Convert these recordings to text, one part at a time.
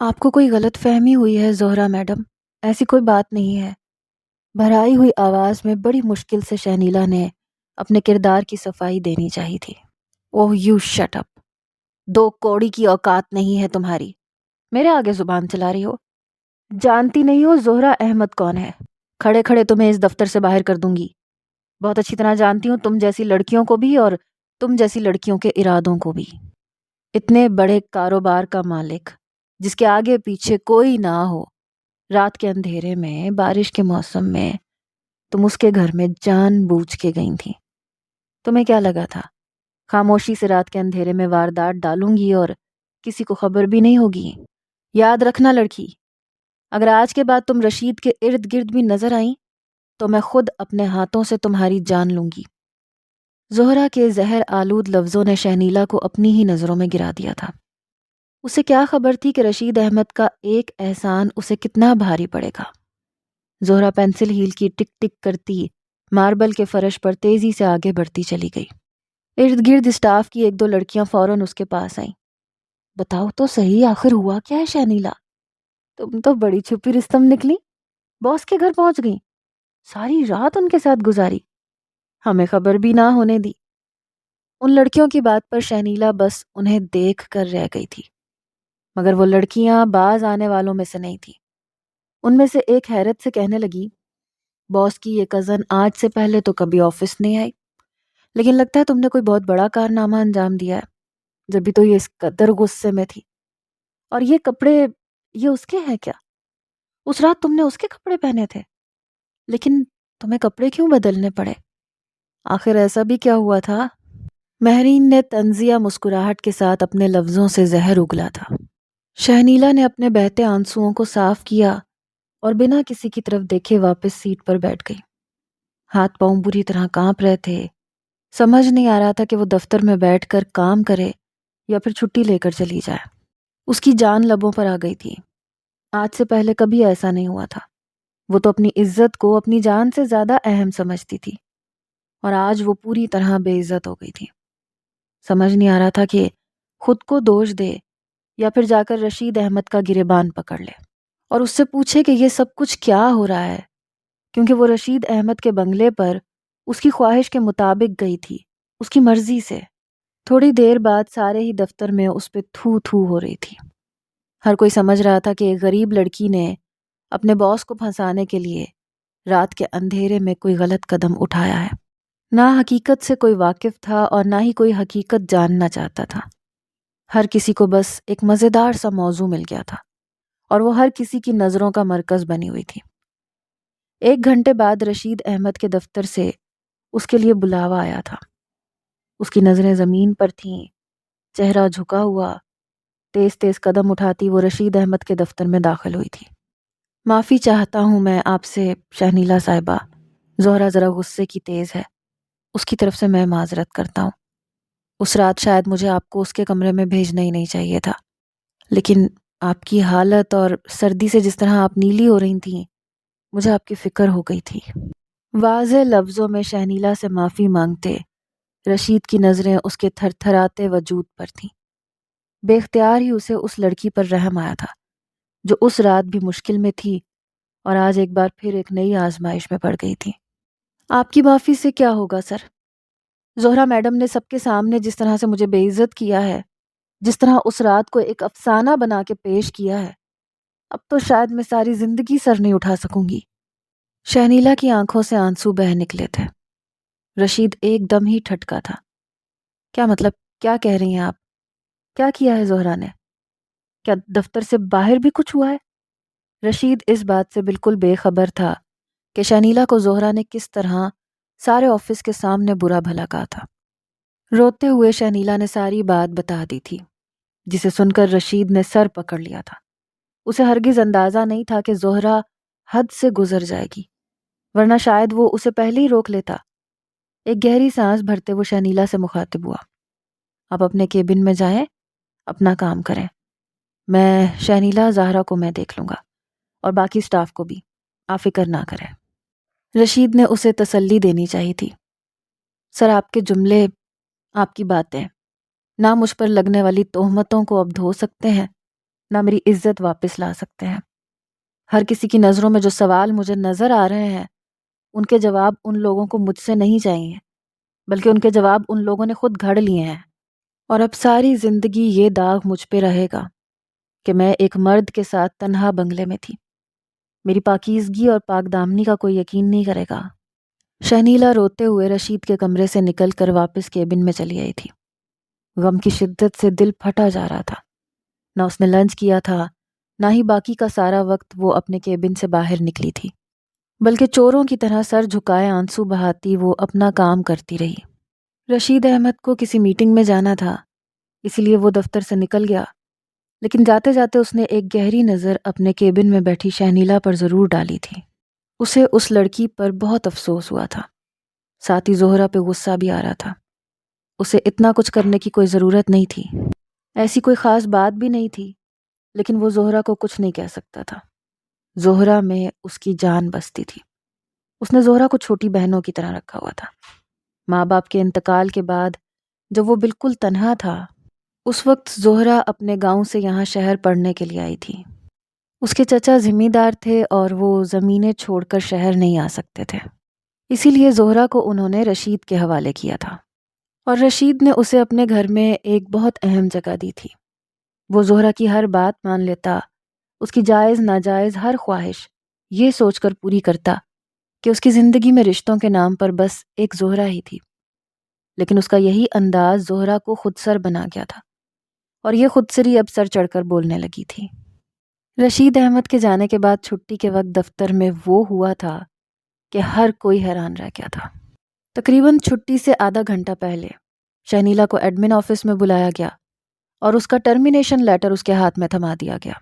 آپ کو کوئی غلط فہمی ہوئی ہے زہرا میڈم، ایسی کوئی بات نہیں ہے۔ بھرائی ہوئی آواز میں بڑی مشکل سے شہنیلا نے اپنے کردار کی صفائی دینی چاہی تھی۔ اوہ یو شٹ اپ، دو کوڑی کی اوقات نہیں ہے تمہاری، میرے آگے زبان چلا رہی ہو؟ جانتی نہیں ہو زہرا احمد کون ہے؟ کھڑے کھڑے تمہیں اس دفتر سے باہر کر دوں گی۔ بہت اچھی طرح جانتی ہوں تم جیسی لڑکیوں کو بھی اور تم جیسی لڑکیوں کے ارادوں کو بھی۔ اتنے بڑے کاروبار کا مالک جس کے آگے پیچھے کوئی نہ ہو، رات کے اندھیرے میں بارش کے موسم میں تم اس کے گھر میں جان بوجھ کے گئی تھی۔ تمہیں کیا لگا تھا خاموشی سے رات کے اندھیرے میں واردات ڈالوں گی اور کسی کو خبر بھی نہیں ہوگی؟ یاد رکھنا لڑکی، اگر آج کے بعد تم رشید کے ارد گرد بھی نظر آئیں تو میں خود اپنے ہاتھوں سے تمہاری جان لوں گی۔ زہرا کے زہر آلود لفظوں نے شہنیلا کو اپنی ہی نظروں میں گرا دیا تھا۔ اسے کیا خبر تھی کہ رشید احمد کا ایک احسان اسے کتنا بھاری پڑے گا۔ زہرا پینسل ہیل کی ٹک ٹک کرتی ماربل کے فرش پر تیزی سے آگے بڑھتی چلی گئی۔ ارد گرد اسٹاف کی ایک دو لڑکیاں فوراً اس کے پاس آئیں۔ بتاؤ تو صحیح، آخر ہوا کیا ہے شہنیلا؟ تم تو بڑی چھپی رستم نکلی، باس کے گھر پہنچ گئی، ساری رات ان کے ساتھ گزاری، ہمیں خبر بھی نہ ہونے دی۔ ان لڑکیوں کی بات پر شہنیلا بس انہیں دیکھ کر رہ گئی تھی، مگر وہ لڑکیاں باز آنے والوں میں سے نہیں تھی۔ ان میں سے ایک حیرت سے کہنے لگی، باس کی یہ کزن آج سے پہلے تو کبھی آفس نہیں آئی، لیکن لگتا ہے تم نے کوئی بہت بڑا کارنامہ انجام دیا ہے، جبھی تو یہ اس قدر غصے میں تھی۔ اور یہ کپڑے یہ اس کے ہیں کیا؟ اس رات تم نے اس کے کپڑے پہنے تھے، لیکن تمہیں کپڑے کیوں بدلنے پڑے؟ آخر ایسا بھی کیا ہوا تھا؟ مہرین نے طنزیہ مسکراہٹ کے ساتھ اپنے لفظوں سے زہر اگلا تھا۔ شہنیلا نے اپنے بہتے آنسوؤں کو صاف کیا اور بنا کسی کی طرف دیکھے واپس سیٹ پر بیٹھ گئی۔ ہاتھ پاؤں بری طرح کانپ رہے تھے، سمجھ نہیں آ رہا تھا کہ وہ دفتر میں بیٹھ کر کام کرے یا پھر چھٹی لے کر چلی جائے۔ اس کی جان لبوں پر آ گئی تھی۔ آج سے پہلے کبھی ایسا نہیں ہوا تھا۔ وہ تو اپنی عزت کو اپنی جان سے زیادہ اہم سمجھتی تھی، اور آج وہ پوری طرح بے عزت ہو گئی تھی۔ سمجھ نہیں آ رہا تھا کہ خود کو دوش دے یا پھر جا کر رشید احمد کا گریبان پکڑ لے اور اس سے پوچھے کہ یہ سب کچھ کیا ہو رہا ہے، کیونکہ وہ رشید احمد کے بنگلے پر اس کی خواہش کے مطابق گئی تھی، اس کی مرضی سے۔ تھوڑی دیر بعد سارے ہی دفتر میں اس پہ تھو تھو ہو رہی تھی۔ ہر کوئی سمجھ رہا تھا کہ ایک غریب لڑکی نے اپنے باس کو پھنسانے کے لیے رات کے اندھیرے میں کوئی غلط قدم اٹھایا ہے۔ نہ حقیقت سے کوئی واقف تھا اور نہ ہی کوئی حقیقت جاننا چاہتا تھا۔ ہر کسی کو بس ایک مزیدار سا موضوع مل گیا تھا اور وہ ہر کسی کی نظروں کا مرکز بنی ہوئی تھی۔ 1 گھنٹے بعد رشید احمد کے دفتر سے اس کے لیے بلاوا آیا تھا۔ اس کی نظریں زمین پر تھیں، چہرہ جھکا ہوا، تیز تیز قدم اٹھاتی وہ رشید احمد کے دفتر میں داخل ہوئی تھی۔ معافی چاہتا ہوں میں آپ سے شہنیلا صاحبہ، زہرا ذرا غصے کی تیز ہے، اس کی طرف سے میں معذرت کرتا ہوں۔ اس رات شاید مجھے آپ کو اس کے کمرے میں بھیجنا ہی نہیں چاہیے تھا، لیکن آپ کی حالت اور سردی سے جس طرح آپ نیلی ہو رہی تھیں، مجھے آپ کی فکر ہو گئی تھی۔ واضح لفظوں میں شہنیلا سے معافی مانگتے رشید کی نظریں اس کے تھر تھراتے وجود پر تھیں۔ بے اختیار ہی اسے اس لڑکی پر رحم آیا تھا جو اس رات بھی مشکل میں تھی اور آج ایک بار پھر ایک نئی آزمائش میں پڑ گئی تھی۔ آپ کی معافی سے کیا ہوگا سر؟ زہرا میڈم نے سب کے سامنے جس طرح سے مجھے بے عزت کیا ہے، جس طرح اس رات کو ایک افسانہ بنا کے پیش کیا ہے، اب تو شاید میں ساری زندگی سر نہیں اٹھا سکوں گی۔ شہنیلا کی آنکھوں سے آنسو بہہ نکلے تھے۔ رشید ایک دم ہی ٹھٹکا تھا۔ کیا مطلب، کیا کہہ رہی ہیں آپ؟ کیا کیا ہے زہرا نے؟ کیا دفتر سے باہر بھی کچھ ہوا ہے؟ رشید اس بات سے بالکل بے خبر تھا کہ شہنیلا کو زہرا نے کس طرح سارے آفس کے سامنے برا بھلا کہا تھا۔ روتے ہوئے شہنیلا نے ساری بات بتا دی تھی، جسے سن کر رشید نے سر پکڑ لیا تھا۔ اسے ہرگز اندازہ نہیں تھا کہ زہرا حد سے گزر جائے گی، ورنہ شاید وہ اسے پہلے ہی روک لیتا۔ ایک گہری سانس بھرتے وہ شہنیلا سے مخاطب ہوا، آپ اپنے کیبن میں جائیں، اپنا کام کریں، میں شہنیلا زہرا کو میں دیکھ لوں گا اور باقی سٹاف کو بھی، آپ فکر نہ کریں۔ رشید نے اسے تسلی دینی چاہی تھی۔ سر آپ کے جملے، آپ کی باتیں نہ مجھ پر لگنے والی تہمتوں کو اب دھو سکتے ہیں، نہ میری عزت واپس لا سکتے ہیں۔ ہر کسی کی نظروں میں جو سوال مجھے نظر آ رہے ہیں، ان کے جواب ان لوگوں کو مجھ سے نہیں چاہیے، بلکہ ان کے جواب ان لوگوں نے خود گھڑ لیے ہیں۔ اور اب ساری زندگی یہ داغ مجھ پہ رہے گا کہ میں ایک مرد کے ساتھ تنہا بنگلے میں تھی۔ میری پاکیزگی اور پاک دامنی کا کوئی یقین نہیں کرے گا۔ شنیلا روتے ہوئے رشید کے کمرے سے نکل کر واپس کیبن میں چلی آئی تھی۔ غم کی شدت سے دل پھٹا جا رہا تھا۔ نہ اس نے لنچ کیا تھا، نہ ہی باقی کا سارا وقت وہ اپنے کیبن سے باہر نکلی تھی، بلکہ چوروں کی طرح سر جھکائے آنسو بہاتی وہ اپنا کام کرتی رہی۔ رشید احمد کو کسی میٹنگ میں جانا تھا، اسی لیے وہ دفتر سے نکل گیا، لیکن جاتے جاتے اس نے ایک گہری نظر اپنے کیبن میں بیٹھی شہنیلا پر ضرور ڈالی تھی۔ اسے اس لڑکی پر بہت افسوس ہوا تھا، ساتھ ہی زہرہ پہ غصہ بھی آ رہا تھا۔ اسے اتنا کچھ کرنے کی کوئی ضرورت نہیں تھی، ایسی کوئی خاص بات بھی نہیں تھی، لیکن وہ زہرہ کو کچھ نہیں کہہ سکتا تھا۔ زہرہ میں اس کی جان بستی تھی۔ اس نے زہرہ کو چھوٹی بہنوں کی طرح رکھا ہوا تھا۔ ماں باپ کے انتقال کے بعد جب وہ بالکل تنہا تھا، اس وقت زہرہ اپنے گاؤں سے یہاں شہر پڑھنے کے لیے آئی تھی۔ اس کے چچا زمیندار تھے اور وہ زمینیں چھوڑ کر شہر نہیں آ سکتے تھے، اسی لیے زہرہ کو انہوں نے رشید کے حوالے کیا تھا، اور رشید نے اسے اپنے گھر میں ایک بہت اہم جگہ دی تھی۔ وہ زہرہ کی ہر بات مان لیتا، اس کی جائز ناجائز ہر خواہش یہ سوچ کر پوری کرتا کہ اس کی زندگی میں رشتوں کے نام پر بس ایک زہرہ ہی تھی۔ لیکن اس کا یہی انداز زہرہ کو خود سر بنا گیا تھا، اور یہ خود سری اب سر چڑھ کر بولنے لگی تھی۔ رشید احمد کے جانے کے بعد چھٹی کے وقت دفتر میں وہ ہوا تھا کہ ہر کوئی حیران رہ گیا تھا۔ تقریباً چھٹی سے آدھا گھنٹہ پہلے شہنیلا کو ایڈمن آفس میں بلایا گیا اور اس کا ٹرمینیشن لیٹر اس کے ہاتھ میں تھما دیا گیا۔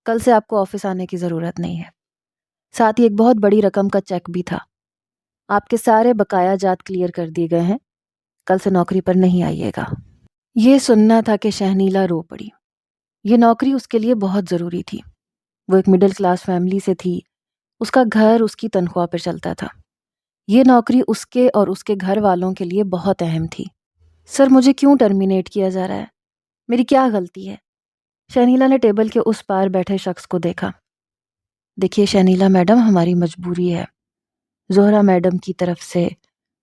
کل سے آپ کو آفس آنے کی ضرورت نہیں ہے۔ ساتھ ہی ایک بہت بڑی رقم کا چیک بھی تھا۔ آپ کے سارے بقایا جات کلیئر کر دیے گئے ہیں، کل سے نوکری پر نہیں آئیے گا۔ یہ سننا تھا کہ شہنیلا رو پڑی۔ یہ نوکری اس کے لیے بہت ضروری تھی۔ وہ ایک مڈل کلاس فیملی سے تھی، اس کا گھر اس کی تنخواہ پر چلتا تھا۔ یہ نوکری اس کے اور اس کے گھر والوں کے لیے بہت اہم تھی۔ سر، مجھے کیوں ٹرمینیٹ کیا جا رہا ہے؟ میری کیا غلطی ہے؟ شہنیلا نے ٹیبل کے اس پار بیٹھے شخص کو دیکھا۔ دیکھیے شہنیلا میڈم، ہماری مجبوری ہے۔ زہرہ میڈم کی طرف سے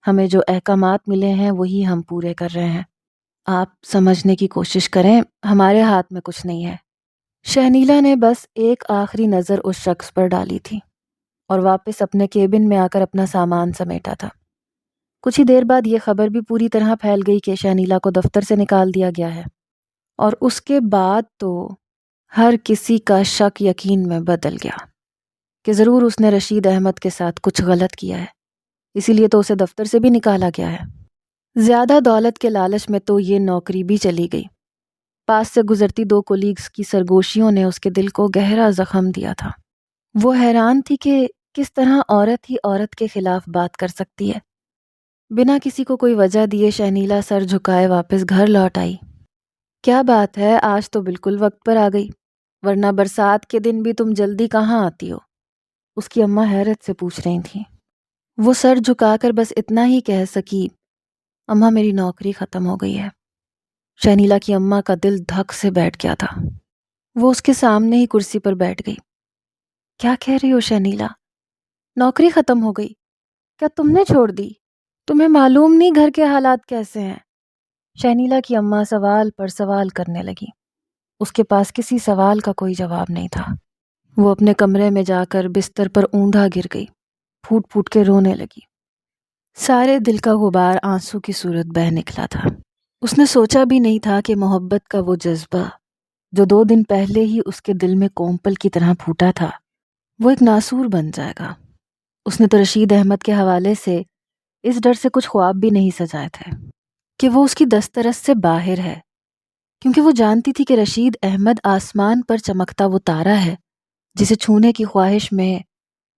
ہمیں جو احکامات ملے ہیں وہی ہم پورے کر رہے ہیں۔ آپ سمجھنے کی کوشش کریں، ہمارے ہاتھ میں کچھ نہیں ہے۔ شہنیلا نے بس ایک آخری نظر اس شخص پر ڈالی تھی اور واپس اپنے کیبن میں آ کر اپنا سامان سمیٹا تھا۔ کچھ ہی دیر بعد یہ خبر بھی پوری طرح پھیل گئی کہ شہنیلا کو دفتر سے نکال دیا گیا ہے، اور اس کے بعد تو ہر کسی کا شک یقین میں بدل گیا کہ ضرور اس نے رشید احمد کے ساتھ کچھ غلط کیا ہے، اسی لیے تو اسے دفتر سے بھی نکالا گیا ہے۔ زیادہ دولت کے لالچ میں تو یہ نوکری بھی چلی گئی۔ پاس سے گزرتی دو کولیگز کی سرگوشیوں نے اس کے دل کو گہرا زخم دیا تھا۔ وہ حیران تھی کہ کس طرح عورت ہی عورت کے خلاف بات کر سکتی ہے۔ بنا کسی کو کوئی وجہ دیے شہنیلا سر جھکائے واپس گھر لوٹ آئی۔ کیا بات ہے، آج تو بالکل وقت پر آ گئی، ورنہ برسات کے دن بھی تم جلدی کہاں آتی ہو؟ اس کی اماں حیرت سے پوچھ رہی تھیں۔ وہ سر جھکا کر بس اتنا ہی کہہ سکی، اماں میری نوکری ختم ہو گئی ہے۔ شہنیلا کی اماں کا دل دھک سے بیٹھ گیا تھا۔ وہ اس کے سامنے ہی کرسی پر بیٹھ گئی۔ کیا کہہ رہی ہو شہنیلا؟ نوکری ختم ہو گئی؟ کیا تم نے چھوڑ دی؟ تمہیں معلوم نہیں گھر کے حالات کیسے ہیں؟ شہنیلا کی اماں سوال پر سوال کرنے لگی۔ اس کے پاس کسی سوال کا کوئی جواب نہیں تھا۔ وہ اپنے کمرے میں جا کر بستر پر اوندا گر گئی، پھوٹ پھوٹ کے رونے لگی۔ سارے دل کا غبار آنسو کی صورت بہہ نکلا تھا۔ اس نے سوچا بھی نہیں تھا کہ محبت کا وہ جذبہ جو 2 دن پہلے ہی اس کے دل میں کومپل کی طرح پھوٹا تھا، وہ ایک ناسور بن جائے گا۔ اس نے تو رشید احمد کے حوالے سے اس ڈر سے کچھ خواب بھی نہیں سجائے تھے کہ وہ اس کی دسترس سے باہر ہے، کیونکہ وہ جانتی تھی کہ رشید احمد آسمان پر چمکتا وہ تارا ہے جسے چھونے کی خواہش میں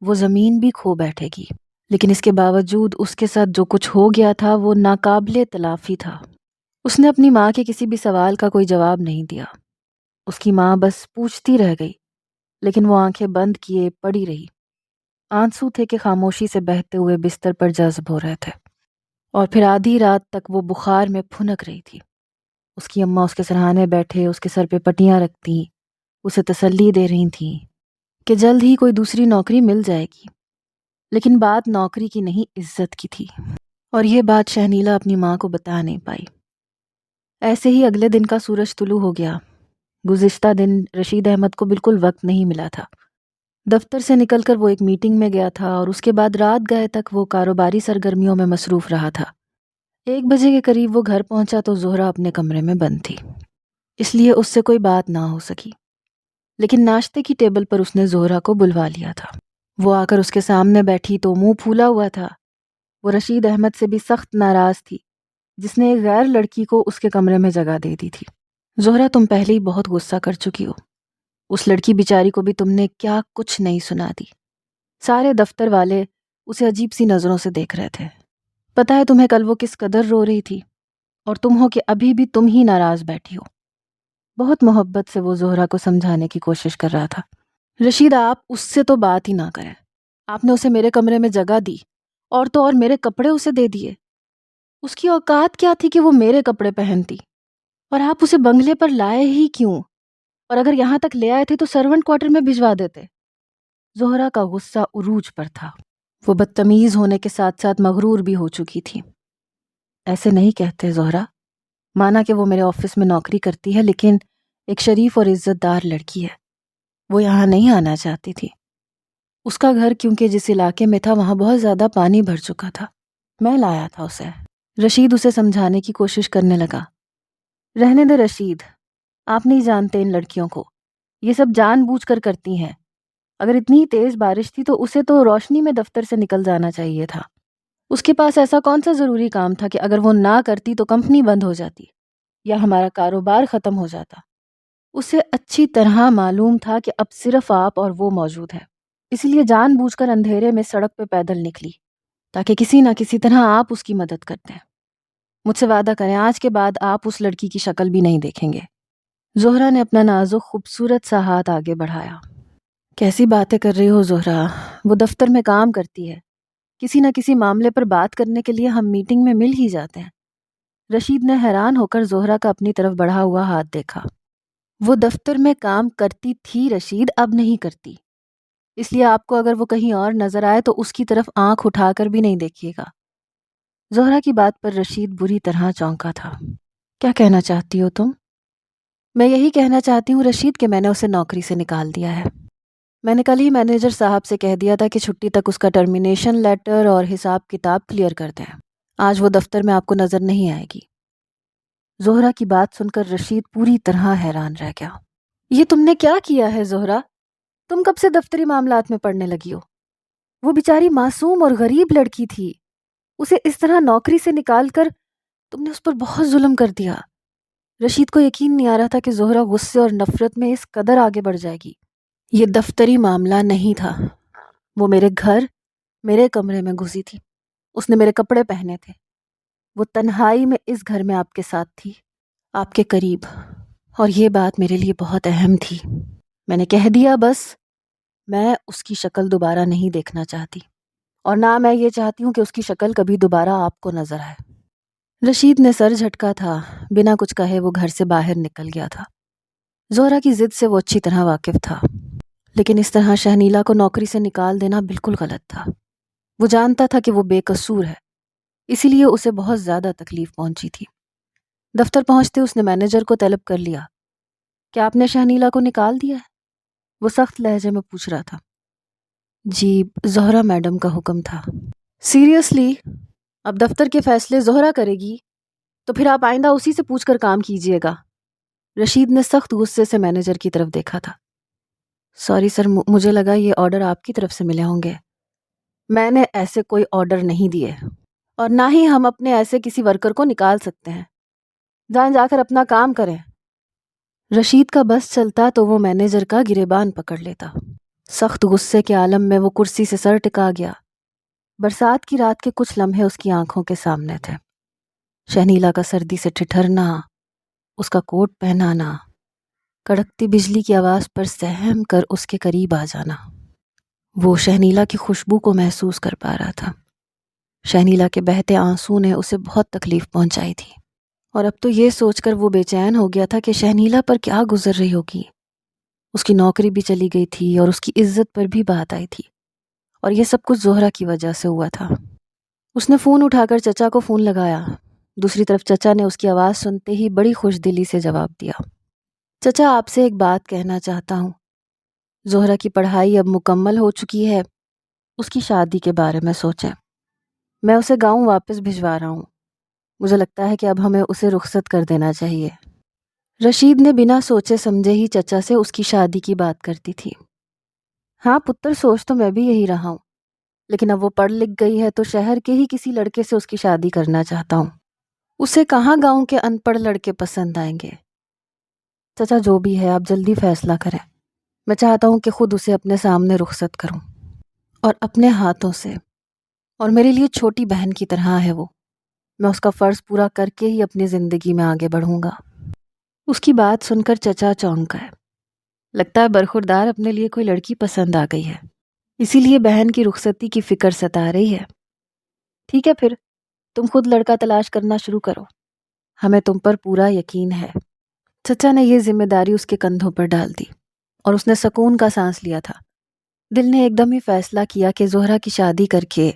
وہ زمین بھی کھو بیٹھے گی۔ لیکن اس کے باوجود اس کے ساتھ جو کچھ ہو گیا تھا وہ ناقابل تلافی تھا۔ اس نے اپنی ماں کے کسی بھی سوال کا کوئی جواب نہیں دیا۔ اس کی ماں بس پوچھتی رہ گئی، لیکن وہ آنکھیں بند کیے پڑی رہی۔ آنسو تھے کہ خاموشی سے بہتے ہوئے بستر پر جذب ہو رہے تھے، اور پھر آدھی رات تک وہ بخار میں پھنک رہی تھی۔ اس کی اماں اس کے سرہانے بیٹھے اس کے سر پہ پٹیاں رکھتی، اسے تسلی دے رہی تھیں کہ جلد ہی کوئی دوسری نوکری مل جائے گی، لیکن بات نوکری کی نہیں، عزت کی تھی، اور یہ بات شہنیلا اپنی ماں کو بتا نہیں پائی۔ ایسے ہی اگلے دن کا سورج طلوع ہو گیا۔ گزشتہ دن رشید احمد کو بالکل وقت نہیں ملا تھا۔ دفتر سے نکل کر وہ ایک میٹنگ میں گیا تھا اور اس کے بعد رات گئے تک وہ کاروباری سرگرمیوں میں مصروف رہا تھا۔ 1 بجے کے قریب وہ گھر پہنچا تو زہرا اپنے کمرے میں بند تھی، اس لیے اس سے کوئی بات نہ ہو سکی، لیکن ناشتے کی ٹیبل پر اس نے زہرا کو بلوا لیا تھا۔ وہ آ کر اس کے سامنے بیٹھی تو منہ پھولا ہوا تھا۔ وہ رشید احمد سے بھی سخت ناراض تھی، جس نے ایک غیر لڑکی کو اس کے کمرے میں جگہ دے دی تھی۔ زہرا، تم پہلے ہی بہت غصہ کر چکی ہو۔ اس لڑکی بیچاری کو بھی تم نے کیا کچھ نہیں سنا دی۔ سارے دفتر والے اسے عجیب سی نظروں سے دیکھ رہے تھے۔ پتہ ہے تمہیں کل وہ کس قدر رو رہی تھی، اور تم ہو کہ ابھی بھی تم ہی ناراض بیٹھی ہو۔ بہت محبت سے وہ زہرا کو سمجھانے کی کوشش کر رہا تھا۔ رشید، آپ اس سے تو بات ہی نہ کریں۔ آپ نے اسے میرے کمرے میں جگہ دی، اور تو اور میرے کپڑے اسے دے دیے۔ اس کی اوقات کیا تھی کہ وہ میرے کپڑے پہنتی؟ اور آپ اسے بنگلے پر لائے ہی کیوں؟ اور اگر یہاں تک لے آئے تھے تو سرونٹ کوارٹر میں بھجوا دیتے۔ زہرا کا غصہ عروج پر تھا۔ وہ بدتمیز ہونے کے ساتھ ساتھ مغرور بھی ہو چکی تھی۔ ایسے نہیں کہتے زہرا، مانا کہ وہ میرے آفس میں نوکری کرتی ہے، لیکن ایک شریف اور عزت دار لڑکی ہے۔ وہ یہاں نہیں آنا چاہتی تھی۔ اس کا گھر کیونکہ جس علاقے میں تھا وہاں بہت زیادہ پانی بھر چکا تھا۔ میں لایا تھا اسے۔ رشید اسے سمجھانے کی کوشش کرنے لگا۔ رہنے دے رشید، آپ نہیں جانتے ان لڑکیوں کو، یہ سب جان بوجھ کر کرتی ہیں۔ اگر اتنی تیز بارش تھی تو اسے تو روشنی میں دفتر سے نکل جانا چاہیے تھا۔ اس کے پاس ایسا کون سا ضروری کام تھا کہ اگر وہ نہ کرتی تو کمپنی بند ہو جاتی یا ہمارا کاروبار ختم ہو جاتا۔ اسے اچھی طرح معلوم تھا کہ اب صرف آپ اور وہ موجود ہیں، اسی لیے جان بوجھ کر اندھیرے میں سڑک پہ پیدل نکلی تاکہ کسی نہ کسی طرح آپ اس کی مدد کر دیں۔ مجھ سے وعدہ کریں آج کے بعد آپ اس لڑکی کی شکل بھی نہیں دیکھیں گے۔ زہرا نے اپنا نازک خوبصورت سا ہاتھ آگے بڑھایا۔ کیسی باتیں کر رہی ہو زہرا، وہ دفتر میں کام کرتی ہے، کسی نہ کسی معاملے پر بات کرنے کے لیے ہم میٹنگ میں مل ہی جاتے ہیں۔ رشید نے حیران ہو کر زہرا کا اپنی طرف بڑھا ہوا ہاتھ دیکھا۔ وہ دفتر میں کام کرتی تھی رشید، اب نہیں کرتی، اس لیے آپ کو اگر وہ کہیں اور نظر آئے تو اس کی طرف آنکھ اٹھا کر بھی نہیں دیکھیے گا۔ زہرا کی بات پر رشید بری طرح چونکا تھا۔ کیا کہنا چاہتی ہو تم؟ میں یہی کہنا چاہتی ہوں رشید کہ میں نے اسے نوکری سے نکال دیا ہے۔ میں نے کل ہی مینیجر صاحب سے کہہ دیا تھا کہ چھٹی تک اس کا ٹرمینیشن لیٹر اور حساب کتاب کلیئر کر دیں۔ آج وہ دفتر میں آپ کو نظر نہیں آئے گی۔ زہرا کی بات سن کر رشید پوری طرح حیران رہ گیا۔ یہ تم نے کیا کیا ہے زہرا؟ تم کب سے دفتری معاملات میں پڑنے لگی ہو؟ وہ بیچاری معصوم اور غریب لڑکی تھی، اسے اس طرح نوکری سے نکال کر تم نے اس پر بہت ظلم کر دیا۔ رشید کو یقین نہیں آ رہا تھا کہ زہرا غصے اور نفرت میں اس قدر آگے بڑھ جائے گی۔ یہ دفتری معاملہ نہیں تھا، وہ میرے گھر، میرے کمرے میں گھسی تھی، اس نے میرے کپڑے پہنے تھے، وہ تنہائی میں اس گھر میں آپ کے ساتھ تھی، آپ کے قریب، اور یہ بات میرے لیے بہت اہم تھی۔ میں نے کہہ دیا بس، میں اس کی شکل دوبارہ نہیں دیکھنا چاہتی، اور نہ میں یہ چاہتی ہوں کہ اس کی شکل کبھی دوبارہ آپ کو نظر آئے۔ رشید نے سر جھٹکا تھا، بنا کچھ کہے وہ گھر سے باہر نکل گیا تھا۔ زہرا کی ضد سے وہ اچھی طرح واقف تھا، لیکن اس طرح شہنیلا کو نوکری سے نکال دینا بالکل غلط تھا۔ وہ جانتا تھا کہ وہ بے قصور ہے، اسی لیے اسے بہت زیادہ تکلیف پہنچی تھی۔ دفتر پہنچتے اس نے مینیجر کو طلب کر لیا۔ کیا آپ نے شہنیلا کو نکال دیا ہے؟ وہ سخت لہجے میں پوچھ رہا تھا۔ جی، زہرا میڈم کا حکم تھا۔ سیریسلی؟ اب دفتر کے فیصلے زہرا کرے گی؟ تو پھر آپ آئندہ اسی سے پوچھ کر کام کیجیے گا۔ رشید نے سخت غصے سے مینیجر کی طرف دیکھا تھا۔ سوری سر، مجھے لگا یہ آرڈر آپ کی طرف سے ملے ہوں گے۔ میں نے ایسے کوئی آرڈر نہیں دیے، اور نہ ہی ہم اپنے ایسے کسی ورکر کو نکال سکتے ہیں۔ جا کر اپنا کام کریں۔ رشید کا بس چلتا تو وہ مینیجر کا گریبان پکڑ لیتا۔ سخت غصے کے عالم میں وہ کرسی سے سر ٹکا گیا۔ برسات کی رات کے کچھ لمحے اس کی آنکھوں کے سامنے تھے۔ شہنیلا کا سردی سے ٹھٹھرنا، اس کا کوٹ پہنانا، کڑکتی بجلی کی آواز پر سہم کر اس کے قریب آ جانا۔ وہ شہنیلا کی خوشبو کو محسوس کر پا رہا تھا۔ شہنیلا کے بہتے آنسو نے اسے بہت تکلیف پہنچائی تھی، اور اب تو یہ سوچ کر وہ بے چین ہو گیا تھا کہ شہنیلا پر کیا گزر رہی ہوگی۔ اس کی نوکری بھی چلی گئی تھی اور اس کی عزت پر بھی بات آئی تھی، اور یہ سب کچھ زہرہ کی وجہ سے ہوا تھا۔ اس نے فون اٹھا کر چچا کو فون لگایا۔ دوسری طرف چچا نے اس کی آواز سنتے ہی بڑی خوش دلی سے جواب دیا۔ چچا، آپ سے ایک بات کہنا چاہتا ہوں۔ زہرہ کی پڑھائی اب مکمل ہو چکی ہے، اس کی شادی کے بارے میں سوچیں۔ میں اسے گاؤں واپس بھجوا رہا ہوں۔ مجھے لگتا ہے کہ اب ہمیں اسے رخصت کر دینا چاہیے۔ رشید نے بنا سوچے سمجھے ہی چچا سے اس کی شادی کی بات کرتی تھی۔ ہاں پتر، سوچ تو میں بھی یہی رہا ہوں، لیکن اب وہ پڑھ لکھ گئی ہے تو شہر کے ہی کسی لڑکے سے اس کی شادی کرنا چاہتا ہوں۔ اسے کہاں گاؤں کے ان پڑھ لڑکے پسند آئیں گے؟ چچا جو بھی ہے، آپ جلدی فیصلہ کریں۔ میں چاہتا ہوں کہ خود اسے اپنے سامنے رخصت کروں، اور اپنے ہاتھوں سے، اور میرے لیے چھوٹی بہن کی طرح ہے وہ۔ میں اس کا فرض پورا کر کے ہی اپنی زندگی میں آگے بڑھوں گا۔ اس کی بات سن کر چچا چونک گئے۔ لگتا ہے برخوردار اپنے لیے کوئی لڑکی پسند آ گئی ہے، اسی لیے بہن کی رخصتی کی فکر ستا رہی ہے۔ ٹھیک ہے پھر، تم خود لڑکا تلاش کرنا شروع کرو، ہمیں تم پر پورا یقین ہے۔ چچا نے یہ ذمہ داری اس کے کندھوں پر ڈال دی، اور اس نے سکون کا سانس لیا تھا۔ دل نے ایک دم ہی فیصلہ کیا کہ زہرہ کی شادی کر کے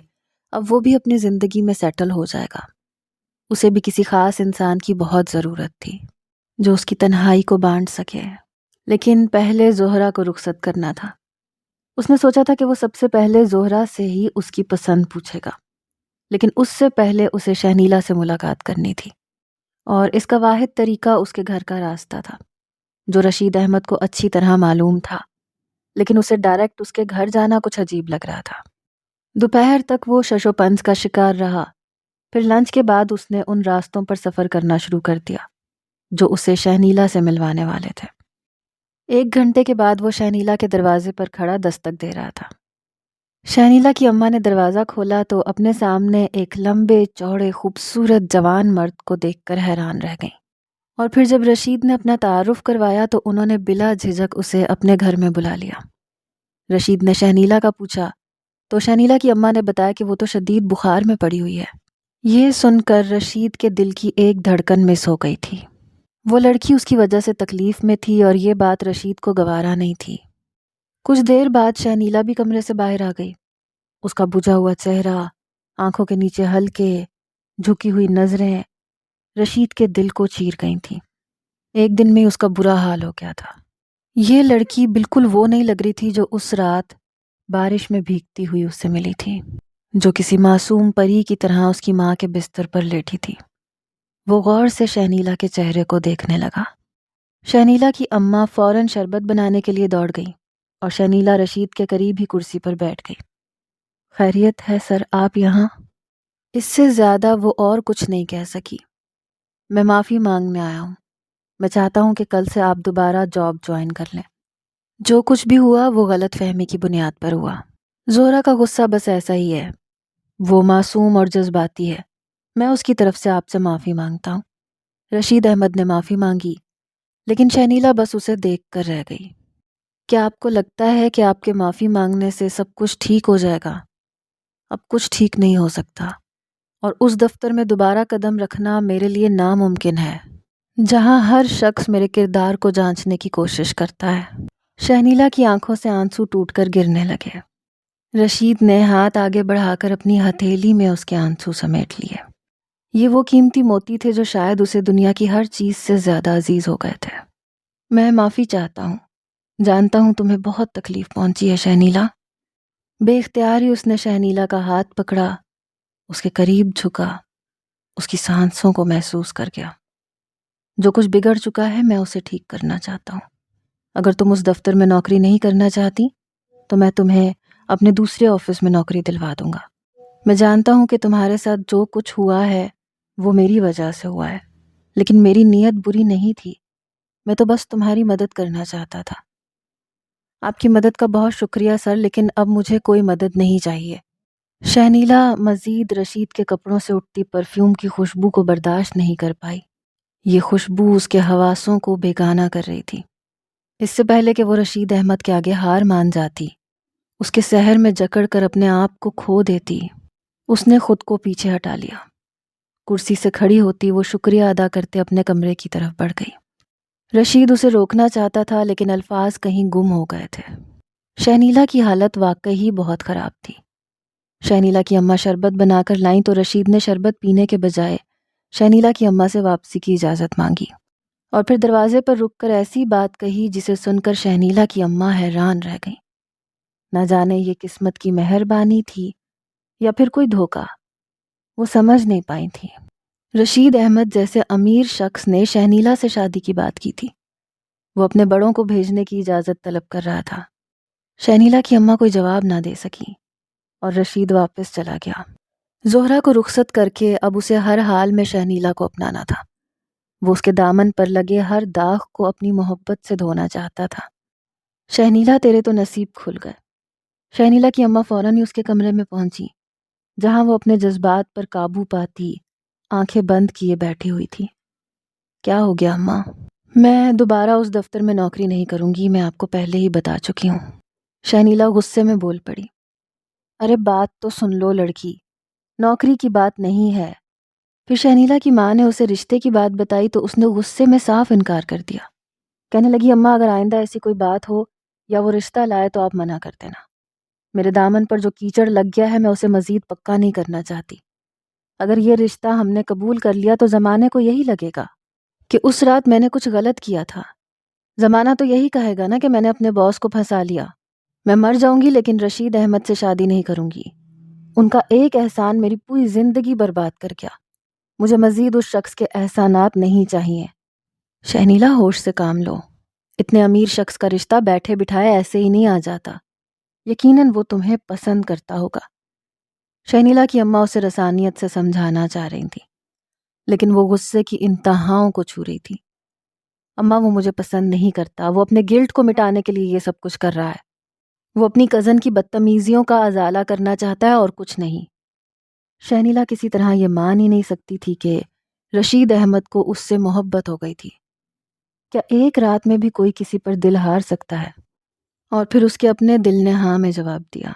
اب وہ بھی اپنی زندگی میں سیٹل ہو جائے گا۔ اسے بھی کسی خاص انسان کی بہت ضرورت تھی جو اس کی تنہائی کو بانٹ سکے، لیکن پہلے زہرہ کو رخصت کرنا تھا۔ اس نے سوچا تھا کہ وہ سب سے پہلے زہرہ سے ہی اس کی پسند پوچھے گا، لیکن اس سے پہلے اسے شہنیلا سے ملاقات کرنی تھی، اور اس کا واحد طریقہ اس کے گھر کا راستہ تھا، جو رشید احمد کو اچھی طرح معلوم تھا، لیکن اسے ڈائریکٹ اس کے گھر جانا کچھ عجیب لگ رہا تھا۔ دوپہر تک وہ شش و پنج کا شکار رہا، پھر لنچ کے بعد اس نے ان راستوں پر سفر کرنا شروع کر دیا جو اسے شہنیلا سے ملوانے والے تھے۔ 1 گھنٹے کے بعد وہ شہنیلا کے دروازے پر کھڑا دستک دے رہا تھا۔ شہنیلا کی اماں نے دروازہ کھولا تو اپنے سامنے ایک لمبے چوڑے خوبصورت جوان مرد کو دیکھ کر حیران رہ گئیں، اور پھر جب رشید نے اپنا تعارف کروایا تو انہوں نے بلا جھجک اسے اپنے گھر میں بلا لیا۔ رشید نے شہنیلا کا پوچھا تو شہنیلا کی اماں نے بتایا کہ وہ تو شدید بخار میں پڑی ہوئی ہے۔ یہ سن کر رشید کے دل کی ایک دھڑکن مس ہو گئی تھی۔ وہ لڑکی اس کی وجہ سے تکلیف میں تھی اور یہ بات رشید کو گوارا نہیں تھی۔ کچھ دیر بعد شہنیلا بھی کمرے سے باہر آ گئی۔ اس کا بجھا ہوا چہرہ، آنکھوں کے نیچے ہلکے جھکی ہوئی نظریں رشید کے دل کو چیر گئی تھیں۔ ایک دن میں اس کا برا حال ہو گیا تھا۔ یہ لڑکی بالکل وہ نہیں لگ رہی تھی جو اس رات بارش میں بھیگتی ہوئی اس سے ملی تھی، جو کسی معصوم پری کی طرح اس کی ماں کے بستر پر لیٹی تھی۔ وہ غور سے شہنیلا کے چہرے کو دیکھنے لگا۔ شہنیلا کی اماں فوراً شربت بنانے کے لیے دوڑ گئی، اور شہنیلا رشید کے قریب ہی کرسی پر بیٹھ گئی۔ خیریت ہے سر، آپ یہاں؟ اس سے زیادہ وہ اور کچھ نہیں کہہ سکی۔ میں معافی مانگنے آیا ہوں۔ میں چاہتا ہوں کہ کل سے آپ دوبارہ جاب جوائن کر لیں۔ جو کچھ بھی ہوا وہ غلط فہمی کی بنیاد پر ہوا۔ زہرہ کا غصہ بس ایسا ہی ہے، وہ معصوم اور جذباتی ہے۔ میں اس کی طرف سے آپ سے معافی مانگتا ہوں۔ رشید احمد نے معافی مانگی، لیکن شہنیلا بس اسے دیکھ کر رہ گئی۔ کیا آپ کو لگتا ہے کہ آپ کے معافی مانگنے سے سب کچھ ٹھیک ہو جائے گا؟ اب کچھ ٹھیک نہیں ہو سکتا، اور اس دفتر میں دوبارہ قدم رکھنا میرے لیے ناممکن ہے جہاں ہر شخص میرے کردار کو جانچنے کی کوشش کرتا ہے۔ شہنیلا کی آنکھوں سے آنسو ٹوٹ کر گرنے لگے۔ رشید نے ہاتھ آگے بڑھا کر اپنی ہتھیلی میں اس کے آنسو سمیٹ لیے۔ یہ وہ قیمتی موتی تھے جو شاید اسے دنیا کی ہر چیز سے زیادہ عزیز ہو گئے تھے۔ میں معافی چاہتا ہوں، جانتا ہوں تمہیں بہت تکلیف پہنچی ہے شہنیلا۔ بے اختیار ہی اس نے شہنیلا کا ہاتھ پکڑا، اس کے قریب جھکا، اس کی سانسوں کو محسوس کر گیا۔ جو کچھ بگڑ چکا ہے میں اسے ٹھیک کرنا چاہتا ہوں۔ اگر تم اس دفتر میں نوکری نہیں کرنا چاہتی تو میں تمہیں اپنے دوسرے آفس میں نوکری دلوا دوں گا۔ میں جانتا ہوں کہ تمہارے ساتھ جو کچھ ہوا ہے وہ میری وجہ سے ہوا ہے، لیکن میری نیت بری نہیں تھی، میں تو بس تمہاری مدد کرنا چاہتا تھا۔ آپ کی مدد کا بہت شکریہ سر، لیکن اب مجھے کوئی مدد نہیں چاہیے۔ شہنیلا مزید رشید کے کپڑوں سے اٹھتی پرفیوم کی خوشبو کو برداشت نہیں کر پائی۔ یہ خوشبو اس کے حواسوں کو بیگانہ کر رہی تھی۔ اس سے پہلے کہ وہ رشید احمد کے آگے ہار مان جاتی، اس کے سحر میں جکڑ کر اپنے آپ کو کھو دیتی، اس نے خود کو پیچھے ہٹا لیا۔ کرسی سے کھڑی ہوتی وہ شکریہ ادا کرتے اپنے کمرے کی طرف بڑھ گئی۔ رشید اسے روکنا چاہتا تھا لیکن الفاظ کہیں گم ہو گئے تھے۔ شہنیلا کی حالت واقعی بہت خراب تھی۔ شہنیلا کی اماں شربت بنا کر لائیں تو رشید نے شربت پینے کے بجائے شہنیلا کی اماں سے واپسی کی اجازت مانگی اور پھر دروازے پر رک کر ایسی بات کہی جسے سن کر شہنیلا کی اماں حیران رہ گئیں۔ نہ جانے یہ قسمت کی مہربانی تھی یا پھر کوئی دھوکہ، وہ سمجھ نہیں پائی تھی۔ رشید احمد جیسے امیر شخص نے شہنیلا سے شادی کی بات کی تھی۔ وہ اپنے بڑوں کو بھیجنے کی اجازت طلب کر رہا تھا۔ شہنیلا کی اماں کوئی جواب نہ دے سکی اور رشید واپس چلا گیا۔ زہرا کو رخصت کر کے اب اسے ہر حال میں شہنیلا کو اپنانا تھا۔ وہ اس کے دامن پر لگے ہر داغ کو اپنی محبت سے دھونا چاہتا تھا۔ شہنیلا تیرے تو نصیب کھل گئے۔ شہنیلا کی اماں فوراً ہی اس کے کمرے میں پہنچی جہاں وہ اپنے جذبات پر قابو پاتی آنکھیں بند کیے بیٹھی ہوئی تھی۔ کیا ہو گیا اماں؟ میں دوبارہ اس دفتر میں نوکری نہیں کروں گی، میں آپ کو پہلے ہی بتا چکی ہوں۔ شہنیلا غصے میں بول پڑی۔ ارے بات تو سن لو لڑکی، نوکری کی بات نہیں ہے۔ پھر شہنیلا کی ماں نے اسے رشتے کی بات بتائی تو اس نے غصے میں صاف انکار کر دیا۔ کہنے لگی اماں اگر آئندہ ایسی کوئی بات ہو یا وہ رشتہ لائے تو آپ منع کر دینا۔ میرے دامن پر جو کیچڑ لگ گیا ہے میں اسے مزید پکا نہیں کرنا چاہتی۔ اگر یہ رشتہ ہم نے قبول کر لیا تو زمانے کو یہی لگے گا کہ اس رات میں نے کچھ غلط کیا تھا۔ زمانہ تو یہی کہے گا نا کہ میں نے اپنے باس کو پھنسا لیا۔ میں مر جاؤں گی لیکن رشید احمد سے شادی نہیں کروں گی۔ ان کا ایک احسان میری پوری زندگی برباد کر گیا۔ مجھے مزید اس شخص کے احسانات نہیں چاہیے۔ شہنیلا ہوش سے کام لو۔ اتنے امیر شخص کا رشتہ بیٹھے بٹھائے ایسے ہی نہیں آ جاتا۔ یقیناً وہ تمہیں پسند کرتا ہوگا۔ شہنیلا کی اماں اسے رسانیت سے سمجھانا چاہ رہی تھی لیکن وہ غصے کی انتہاؤں کو چھو رہی تھی۔ اماں وہ مجھے پسند نہیں کرتا، وہ اپنے گلٹ کو مٹانے کے لیے یہ سب کچھ کر رہا ہے۔ وہ اپنی کزن کی بدتمیزیوں کا ازالہ کرنا چاہتا ہے اور کچھ نہیں۔ شہنیلا کسی طرح یہ مان ہی نہیں سکتی تھی کہ رشید احمد کو اس سے محبت ہو گئی تھی۔ کیا ایک رات میں بھی کوئی کسی پر دل ہار سکتا ہے؟ اور پھر اس کے اپنے دل نے ہاں میں جواب دیا۔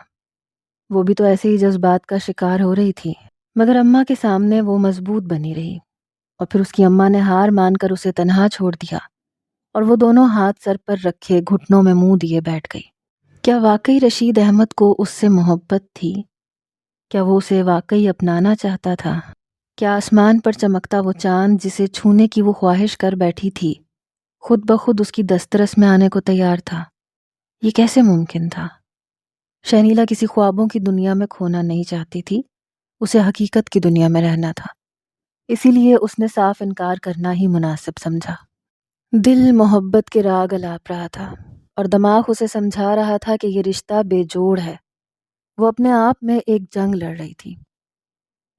وہ بھی تو ایسے ہی جذبات کا شکار ہو رہی تھی مگر اماں کے سامنے وہ مضبوط بنی رہی اور پھر اس کی اماں نے ہار مان کر اسے تنہا چھوڑ دیا اور وہ دونوں ہاتھ سر پر رکھے گھٹنوں میں منہ دیے بیٹھ گئی۔ کیا واقعی رشید احمد کو اس سے محبت تھی؟ کیا وہ اسے واقعی اپنانا چاہتا تھا؟ کیا آسمان پر چمکتا وہ چاند جسے چھونے کی وہ خواہش کر بیٹھی تھی خود بخود اس کی دسترس میں آنے کو تیار تھا؟ یہ کیسے ممکن تھا؟ شہنیلا کسی خوابوں کی دنیا میں کھونا نہیں چاہتی تھی، اسے حقیقت کی دنیا میں رہنا تھا۔ اسی لیے اس نے صاف انکار کرنا ہی مناسب سمجھا۔ دل محبت کے راگ الاپ رہا تھا اور دماغ اسے سمجھا رہا تھا کہ یہ رشتہ بے جوڑ ہے۔ وہ اپنے آپ میں ایک جنگ لڑ رہی تھی۔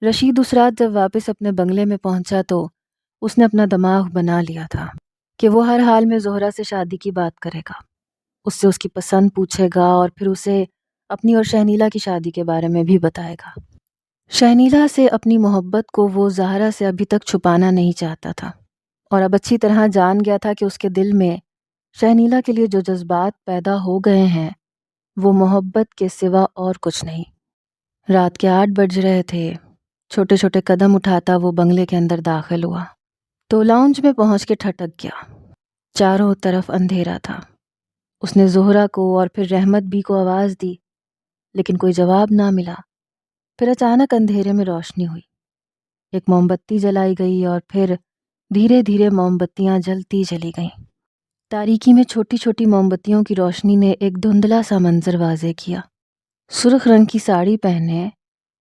رشید اس رات جب واپس اپنے بنگلے میں پہنچا تو اس نے اپنا دماغ بنا لیا تھا کہ وہ ہر حال میں زہرا سے شادی کی بات کرے گا، اس سے اس کی پسند پوچھے گا اور پھر اسے اپنی اور شہنیلا کی شادی کے بارے میں بھی بتائے گا۔ شہنیلا سے اپنی محبت کو وہ زہرا سے ابھی تک چھپانا نہیں چاہتا تھا اور اب اچھی طرح جان گیا تھا کہ اس کے دل میں شہنیلا کے لیے جو جذبات پیدا ہو گئے ہیں وہ محبت کے سوا اور کچھ نہیں۔ رات کے 8 بج رہے تھے۔ چھوٹے چھوٹے قدم اٹھاتا وہ بنگلے کے اندر داخل ہوا تو لاؤنج میں پہنچ کے ٹھٹک گیا۔ چاروں طرف اندھیرا تھا۔ اس نے زہرا کو اور پھر رحمت بھی کو آواز دی لیکن کوئی جواب نہ ملا۔ پھر اچانک اندھیرے میں روشنی ہوئی، ایک موم بتی جلائی گئی اور پھر دھیرے دھیرے موم بتیاں جلتی چلی گئیں۔ تاریکی میں چھوٹی چھوٹی موم بتیوں کی روشنی نے ایک دھندلا سا منظر واضح کیا۔ سرخ رنگ کی ساڑی پہنے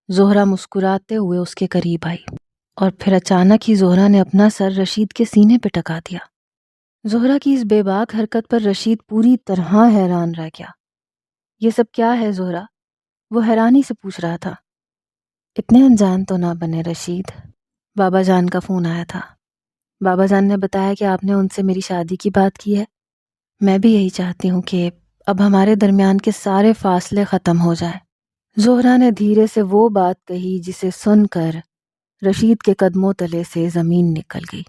زہرا مسکراتے ہوئے اس کے قریب آئی اور پھر اچانک ہی زہرا نے اپنا سر رشید کے سینے پہ ٹکا دیا۔ زہرا کی اس بے باک حرکت پر رشید پوری طرح حیران رہ گیا۔ یہ سب کیا ہے زہرا؟ وہ حیرانی سے پوچھ رہا تھا۔ اتنے انجان تو نہ بنے رشید، بابا جان کا فون آیا تھا۔ بابا جان نے بتایا کہ آپ نے ان سے میری شادی کی بات کی ہے۔ میں بھی یہی چاہتی ہوں کہ اب ہمارے درمیان کے سارے فاصلے ختم ہو جائیں۔ زہرا نے دھیرے سے وہ بات کہی جسے سن کر رشید کے قدموں تلے سے زمین نکل گئی۔